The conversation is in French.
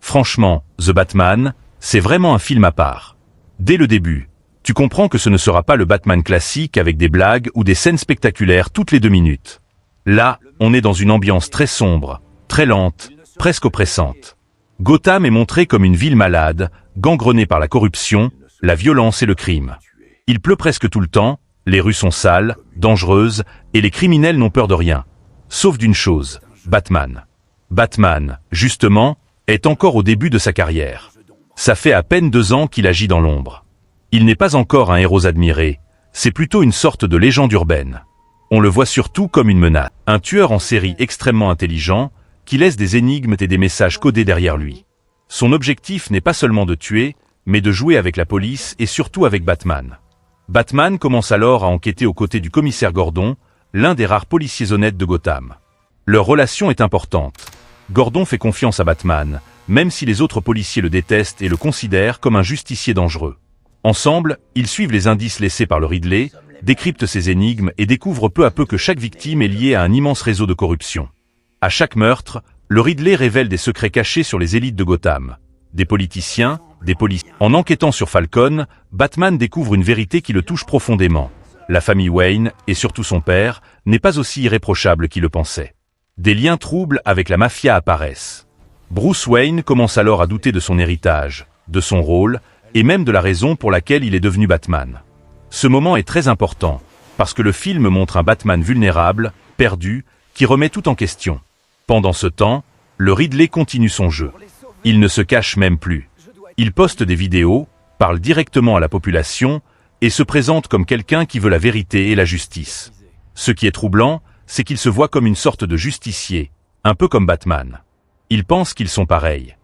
Franchement, The Batman, c'est vraiment un film à part. Dès le début, tu comprends que ce ne sera pas le Batman classique avec des blagues ou des scènes spectaculaires toutes les 2 minutes. Là, on est dans une ambiance très sombre, très lente, presque oppressante. Gotham est montré comme une ville malade, gangrenée par la corruption, la violence et le crime. Il pleut presque tout le temps, les rues sont sales, dangereuses, et les criminels n'ont peur de rien. Sauf d'une chose, Batman. Batman, justement, est encore au début de sa carrière. Ça fait à peine 2 ans qu'il agit dans l'ombre. Il n'est pas encore un héros admiré, c'est plutôt une sorte de légende urbaine. On le voit surtout comme une menace. Un tueur en série extrêmement intelligent, qui laisse des énigmes et des messages codés derrière lui. Son objectif n'est pas seulement de tuer, mais de jouer avec la police et surtout avec Batman. Batman commence alors à enquêter aux côtés du commissaire Gordon, l'un des rares policiers honnêtes de Gotham. Leur relation est importante. Gordon fait confiance à Batman, même si les autres policiers le détestent et le considèrent comme un justicier dangereux. Ensemble, ils suivent les indices laissés par le Riddler, décryptent ses énigmes et découvrent peu à peu que chaque victime est liée à un immense réseau de corruption. À chaque meurtre, le Riddler révèle des secrets cachés sur les élites de Gotham. Des politiciens, des policiers. En enquêtant sur Falcone, Batman découvre une vérité qui le touche profondément. La famille Wayne, et surtout son père, n'est pas aussi irréprochable qu'il le pensait. Des liens troubles avec la mafia apparaissent. Bruce Wayne commence alors à douter de son héritage, de son rôle, et même de la raison pour laquelle il est devenu Batman. Ce moment est très important, parce que le film montre un Batman vulnérable, perdu, qui remet tout en question. Pendant ce temps, le Riddler continue son jeu. Il ne se cache même plus. Il poste des vidéos, parle directement à la population, et se présente comme quelqu'un qui veut la vérité et la justice. Ce qui est troublant, c'est qu'il se voit comme une sorte de justicier, un peu comme Batman. Il pense qu'ils sont pareils.